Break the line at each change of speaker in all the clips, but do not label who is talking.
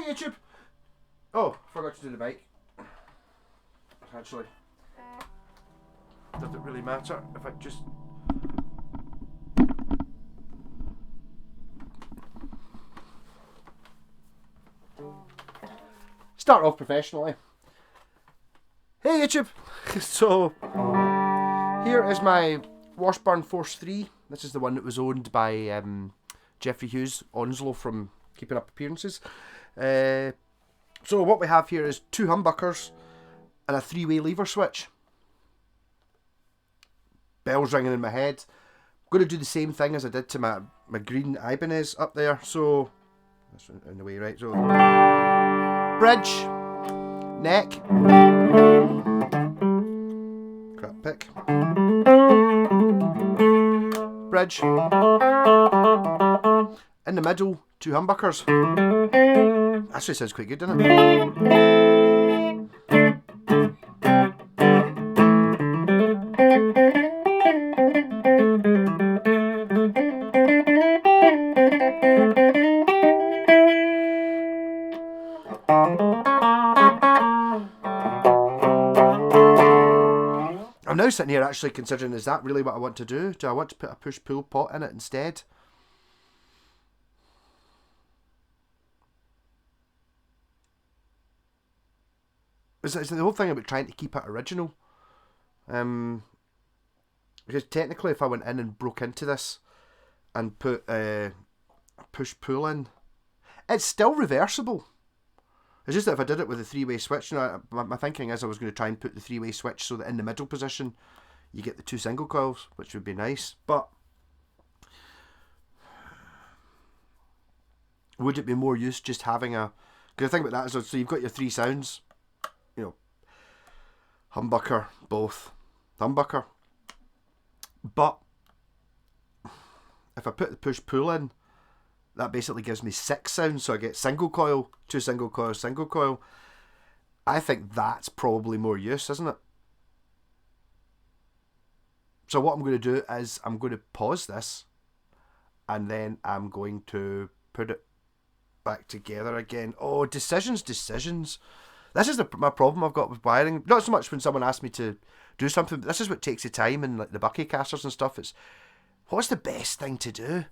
Hey YouTube! Oh, forgot to do the mic. Actually, does it really matter if I just... Start off professionally. Hey YouTube! So, here is my Washburn Force 3. This is the one that was owned by Geoffrey Hughes Onslow from Keeping Up Appearances. So what we have here is 2 humbuckers and a 3-way lever switch. Bells ringing in my head. I'm going to do the same thing as I did to my green Ibanez up there. So, that's in the way, right? So, bridge, neck, crap pick, bridge, in the middle, 2 humbuckers. Actually sounds quite good, doesn't it? I'm now sitting here actually considering, is that really what I want to do? Do I want to put a push-pull pot in it instead? It's the whole thing about trying to keep it original. Because technically if I went in and broke into this and put push-pull in, it's still reversible. It's just that if I did it with a 3-way switch, you know, my thinking is I was going to try and put the 3-way switch so that in the middle position you get the 2 single coils, which would be nice. But would it be more use just having a... Because the thing about that is, so you've got your 3 sounds, you know, humbucker, both, humbucker. But if I put the push-pull in, that basically gives me 6 sounds, so I get single coil, 2 single coils, single coil. I think that's probably more use, isn't it? So what I'm going to do is I'm going to pause this and then I'm going to put it back together again. Oh, decisions. This is my problem I've got with wiring. Not so much when someone asks me to do something, but this is what takes the time and like the bucky casters and stuff. It's what's the best thing to do?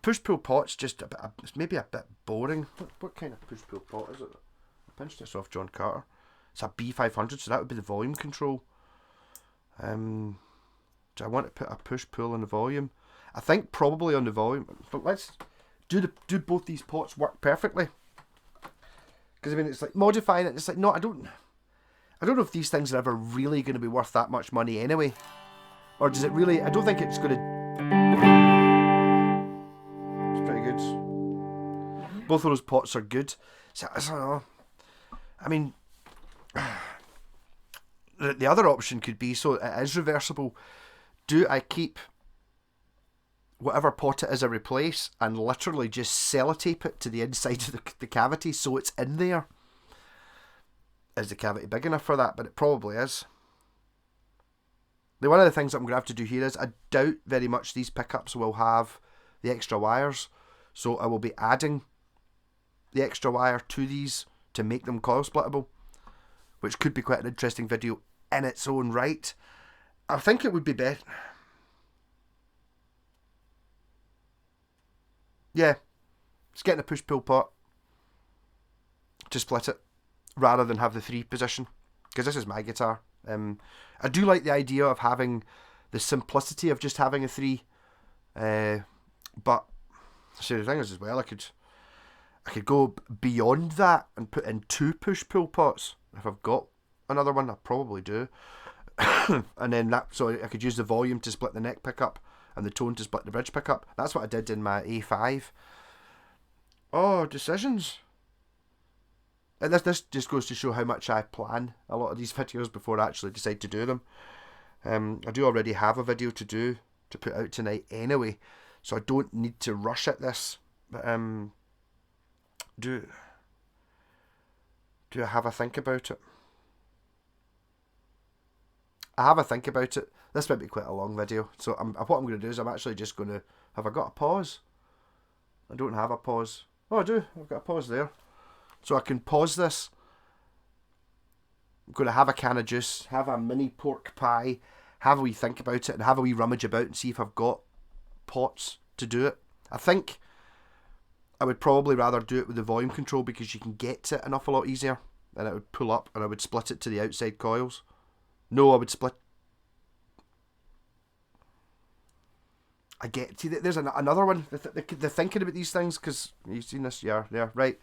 Push-pull pot's just it's maybe a bit boring. What kind of push-pull pot is it? I pinched this off John Carter. It's a B500, so that would be the volume control. Do I want to put a push-pull on the volume? I think probably on the volume, but let's do both these pots work perfectly. Because I mean, it's like modifying it. It's like, no, I don't know if these things are ever really going to be worth that much money anyway. Or does it really? I don't think it's going to... It's pretty good. Both of those pots are good. So, I don't know. I mean, the other option could be, so it is reversible. Do I keep whatever pot it is I replace and literally just sellotape it to the inside of the cavity so it's in there? Is the cavity big enough for that? But it probably is. One of the things that I'm going to have to do here is I doubt very much these pickups will have the extra wires. So I will be adding the extra wire to these to make them coil splittable, which could be quite an interesting video in its own right. I think it would be better. Yeah, just getting a push-pull pot to split it rather than have the 3 position, because this is my guitar. I do like the idea of having the simplicity of just having a 3, but see, the thing is as well, I could go beyond that and put in 2 push-pull pots. If I've got another one, I probably do. And then that, so I could use the volume to split the neck pickup and the tone to split the bridge pickup. That's what I did in my A5. Oh, decisions. And this just goes to show how much I plan a lot of these videos before I actually decide to do them. I do already have a video to put out tonight anyway, so I don't need to rush at this. But do I have a think about it? I have a think about it. This might be quite a long video, so what I'm going to do is I'm actually just going to... Have I got a pause? I don't have a pause. Oh, I do. I've got a pause there. So I can pause this. I'm going to have a can of juice, have a mini pork pie, have a wee think about it, and have a wee rummage about and see if I've got pots to do it. I think I would probably rather do it with the volume control because you can get to it an awful lot easier, and it would pull up and I would split it to the outside coils. No, I would split. I get, see, there's another one. They're thinking about these things because you've seen this. Yeah, right.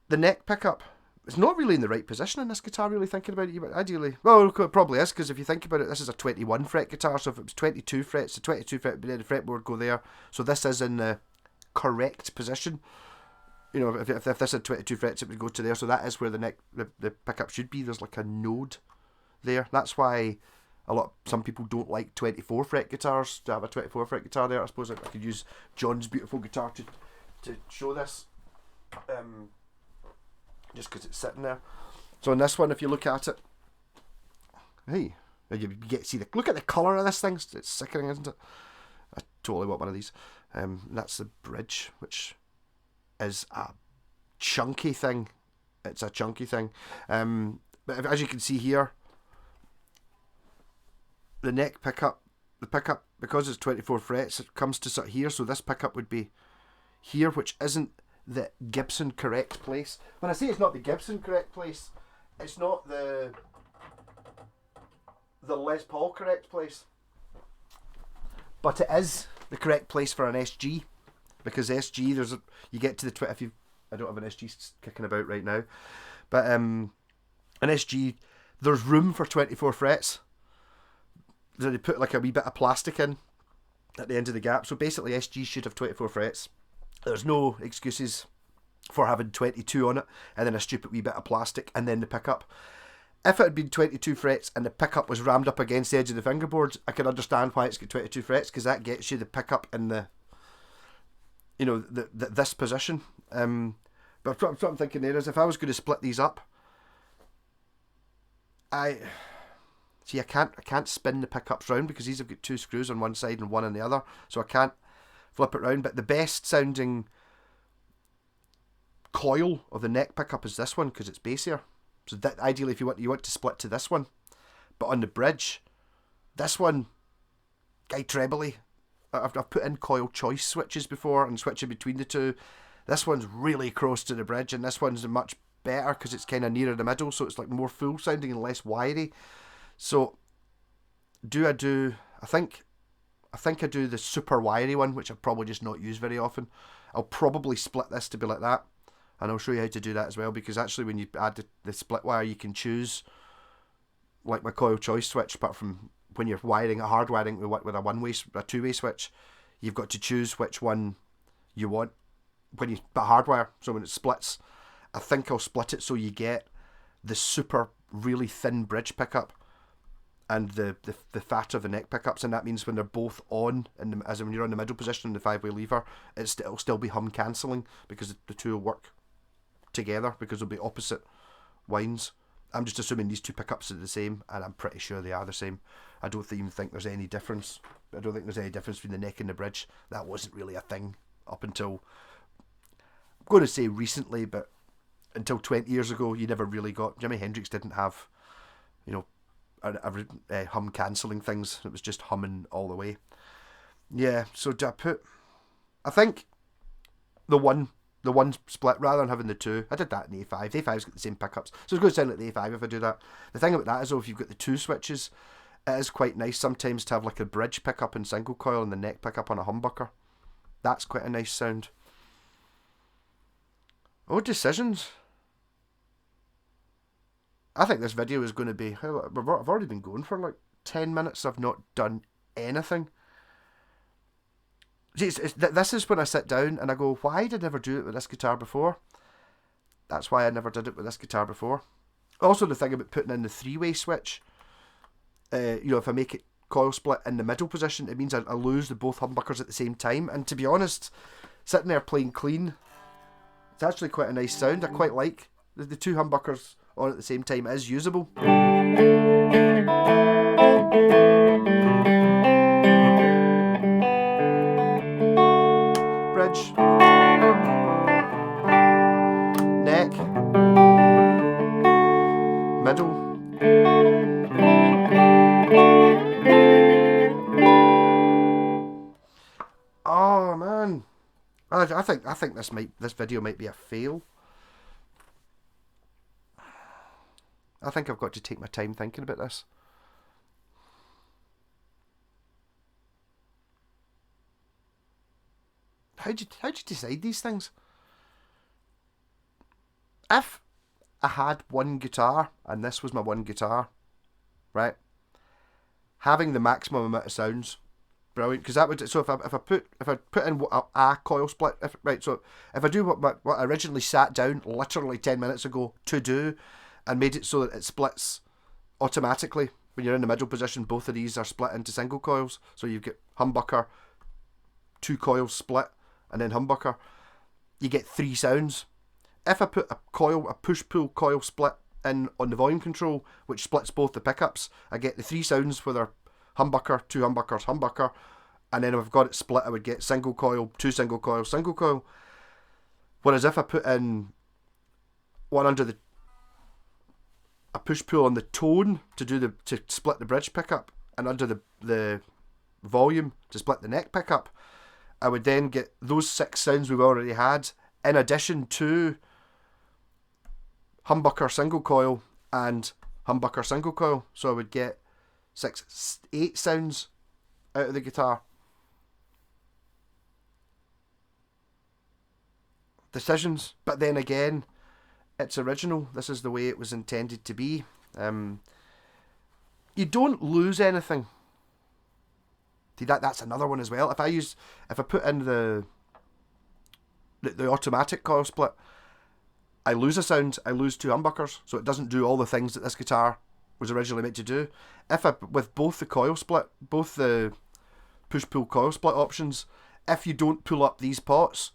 The neck pickup. It's not really in the right position in this guitar, really thinking about it. Ideally, well, it probably is, because if you think about it, this is a 21 fret guitar, so if it was 22 frets, the 22 fret would be the fretboard go there. So this is in the correct position. You know, if this had 22 frets, it would go to there. So that is where the pickup should be. There's like a node there. That's why some people don't like 24 fret guitars, to have a 24 fret guitar there. I suppose I could use John's beautiful guitar to show this. Just because it's sitting there. So in this one, if you look at it, hey, you get see look at the colour of this thing. It's sickening, isn't it? I totally want one of these. That's the bridge, which is a chunky thing. It's a chunky thing. But as you can see here, the neck pickup, because it's 24 frets, it comes to sort of here. So this pickup would be here, which isn't the Gibson correct place. When I say it's not the Gibson correct place, it's not the Les Paul correct place, but it is the correct place for an SG, because SG you get to the I don't have an SG kicking about right now, but an SG there's room for 24 frets. So they put like a wee bit of plastic in at the end of the gap. So basically SG should have 24 frets. There's no excuses for having 22 on it and then a stupid wee bit of plastic and then the pickup. If it had been 22 frets and the pickup was rammed up against the edge of the fingerboard, I can understand why it's got 22 frets, because that gets you the pickup in the, you know, this position. But what I'm thinking there is, if I was going to split these up, I can't spin the pickups round because these have got two screws on one side and one on the other, so I can't flip it round. But the best sounding coil of the neck pickup is this one, because it's bassier. So that ideally, if you want to split to this one, but on the bridge, this one, guy trebly. I've put in coil choice switches before and switching between the two. This one's really close to the bridge, and this one's much better because it's kind of nearer the middle, so it's like more full sounding and less wiry. So I think I do the super wiry one, which I've probably just not used very often. I'll probably split this to be like that, and I'll show you how to do that as well, because actually when you add the split wire, you can choose, like my coil choice switch, apart from when you're wiring a hard wiring with a two-way switch, you've got to choose which one you want when you put hardwire. So when it splits, I think I'll split it so you get the super really thin bridge pickup and the fat of the neck pickups, and that means when they're both on, as in when you're on the middle position in the 5-way lever, it'll still be hum cancelling, because the two will work together because they'll be opposite winds. I'm just assuming these two pickups are the same, and I'm pretty sure they are the same. I don't even think there's any difference. I don't think there's any difference between the neck and the bridge. That wasn't really a thing up until, I'm going to say recently, but until 20 years ago, you never really got, Jimi Hendrix didn't have, you know, hum cancelling things. It was just humming all the way. Yeah, so do I think the one split rather than having the two. I did that in the A5. The A5's got the same pickups, so it's going to sound like the A5 if I do that. The thing about that is, though, if you've got the two switches, it is quite nice sometimes to have like a bridge pickup in single coil and the neck pickup on a humbucker. That's quite a nice sound. Oh, decisions. I think this video is going to be, I've already been going for like 10 minutes. I've not done anything. See, this is when I sit down and I go, why did I never do it with this guitar before? That's why I never did it with this guitar before. Also, the thing about putting in the 3-way switch, you know, if I make it coil split in the middle position, it means I lose the both humbuckers at the same time. And to be honest, sitting there playing clean, it's actually quite a nice sound. I quite like the two humbuckers on at the same time is usable. I think this video might be a fail. I think I've got to take my time thinking about this. How'd you decide these things? If I had one guitar and this was my one guitar, right? Having the maximum amount of sounds, brilliant. Because that would, so if I put in a coil split, right? So if I do what I originally sat down literally 10 minutes ago to do, and made it so that it splits automatically when you're in the middle position, both of these are split into single coils. So you get humbucker, 2 coils split, and then humbucker. You get 3 sounds. If I put a push-pull coil split in on the volume control, which splits both the pickups, I get the 3 sounds with humbucker, 2 humbuckers, humbucker, and then if I've got it split, I would get single coil, 2 single coil, single coil. Whereas if I put in one under a push-pull on the tone to split the bridge pickup, and under the volume to split the neck pickup, I would then get those 6 sounds we've already had, in addition to humbucker single coil and humbucker single coil. So I would get 8 sounds out of the guitar. Decisions, but then again, it's original. This is the way it was intended to be. You don't lose anything. See, that's another one as well. If I put in the automatic coil split, I lose a sound. I lose 2 humbuckers, so it doesn't do all the things that this guitar was originally meant to do. With both the coil split, both the push-pull coil split options, if you don't pull up these pots,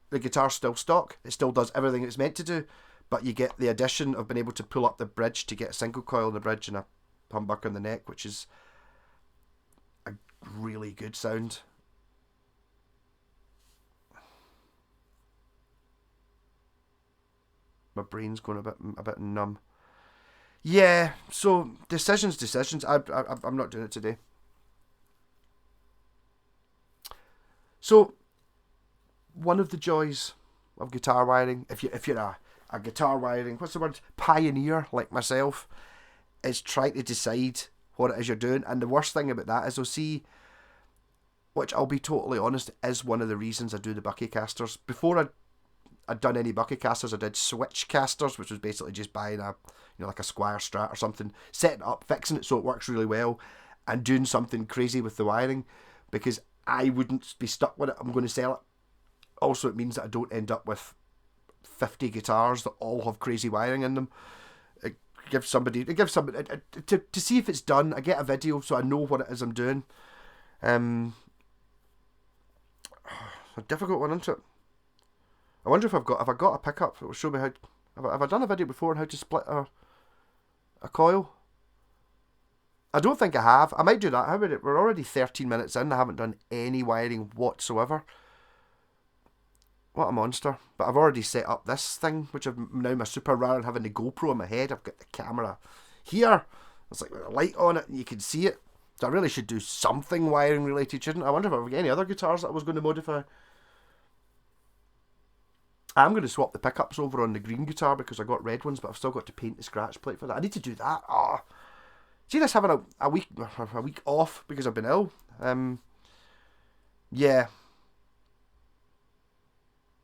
the guitar's still stock. It still does everything it's meant to do, but you get the addition of being able to pull up the bridge to get a single coil in the bridge and a humbucker in the neck, which is a really good sound. My brain's going a bit numb. Yeah, so decisions. I'm not doing it today. So, one of the joys of guitar wiring, if you're a guitar wiring, what's the word, pioneer like myself, is trying to decide what it is you're doing. And the worst thing about that is, which I'll be totally honest, is one of the reasons I do the bucky casters. Before I'd done any bucky casters, I did switch casters, which was basically just buying like a Squire Strat or something, setting it up, fixing it so it works really well, and doing something crazy with the wiring, because I wouldn't be stuck with it. I'm going to sell it. Also, it means that I don't end up with 50 guitars that all have crazy wiring in them. It gives somebody to see if it's done. I get a video so I know what it is I'm doing. A difficult one, isn't it? I wonder if I got a pickup that will show me how. Have I done a video before on how to split a coil? I don't think I have. I might do that. How about it? We're already 13 minutes in. I haven't done any wiring whatsoever. What a monster. But I've already set up this thing, which I've now my super, rather than having the GoPro in my head, I've got the camera here. It's like with a light on it and you can see it. So I really should do something wiring related, shouldn't I? I wonder if I've got any other guitars that I was going to modify. I'm going to swap the pickups over on the green guitar because I got red ones, but I've still got to paint the scratch plate for that. I need to do that. Oh. See this having a week off because I've been ill. Yeah.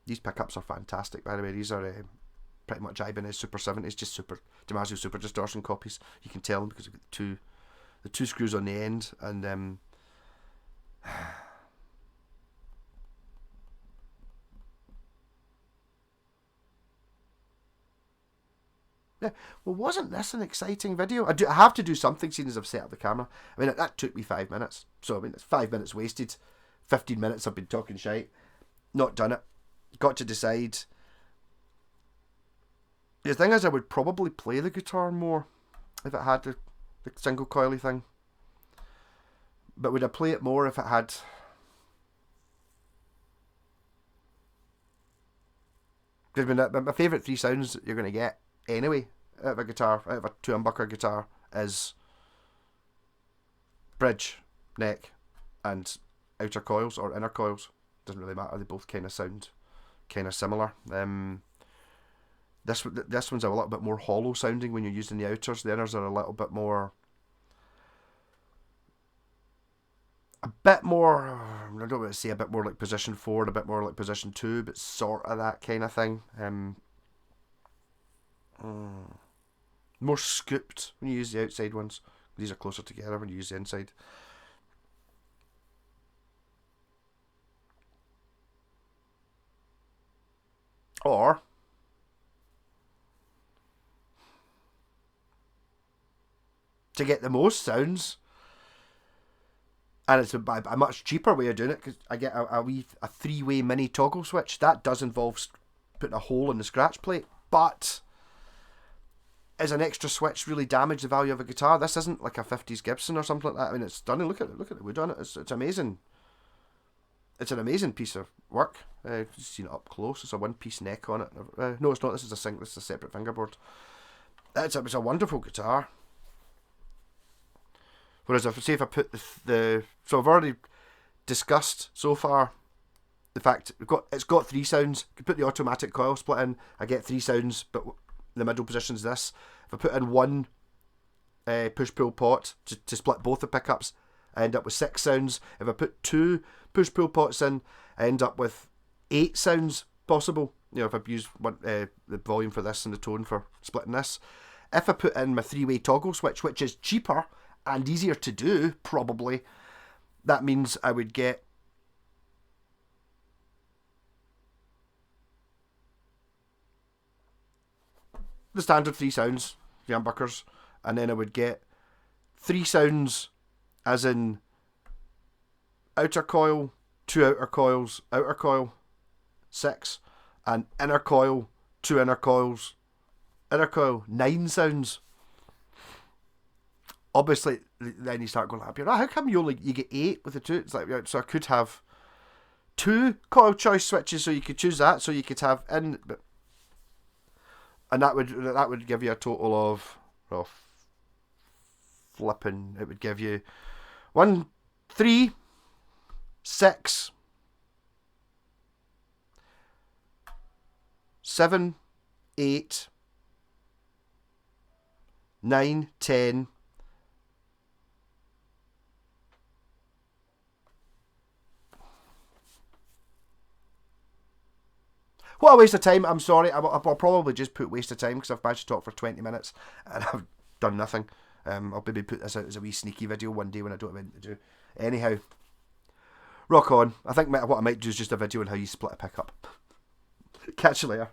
These pickups are fantastic, by the way. These are pretty much Ibanez Super 70s, just DiMaggio Super Distortion copies. You can tell them because I've got the two screws on the end, and yeah. Well, wasn't this an exciting video? I have to do something, seeing as I've set up the camera. I mean, that took me 5 minutes. So, I mean, it's 5 minutes wasted. 15 minutes I've been talking shite. Not done it. Got to decide. The thing is, I would probably play the guitar more if it had the single coily thing. But would I play it more if it had... Because my favourite 3 sounds that you're going to get anyway out of a guitar, out of a 2 humbucker guitar, is bridge, neck, and outer coils or inner coils. doesn't really matter. They both kind of sound kind of similar. This one's a little bit more hollow sounding when you're using the outers. The inners are a little bit more, I don't want to say a bit more like position 4 and a bit more like position 2, but sort of that kind of thing. More scooped when you use the outside ones. These are closer together when you use the inside. Or to get the most sounds, and it's a much cheaper way of doing it, because I get a 3-way mini toggle switch. That does involve putting a hole in the scratch plate, but is an extra switch really damage the value of a guitar? This isn't like a 50s Gibson or something like that. I mean, it's stunning. Look at the wood on it. It's amazing. It's an amazing piece of work. You've seen it up close. It's a one-piece neck on it. No, it's not. This is a separate fingerboard. It's a wonderful guitar. Whereas if I put so I've already discussed so far the fact it's got 3 sounds. You put the automatic coil split in, I get 3 sounds, but the middle position's this. If I put in one push-pull pot to split both the pickups, I end up with 6 sounds. If I put 2 push-pull pots in, I end up with 8 sounds possible. If I use the volume for this and the tone for splitting this. If I put in my 3-way toggle switch, which is cheaper and easier to do, probably, that means I would get the standard 3 sounds, the humbuckers, and then I would get 3 sounds as in outer coil, 2 outer coils, outer coil, 6, and inner coil, 2 inner coils, inner coil, 9 sounds. Obviously, then you start going, how come you get 8 with the 2? It's like, so I could have 2 coil choice switches, so you could choose that, so you could have in, and that would give you a total of flipping. It would give you 1, 3, 6, 7, 8, 9, 10. What a waste of time. I'm sorry. I'll probably just put waste of time because I've managed to talk for 20 minutes and I've done nothing. I'll maybe put this out as a wee sneaky video one day when I don't have anything to do. Anyhow, rock on. I think what I might do is just a video on how you split a pickup. Catch you later.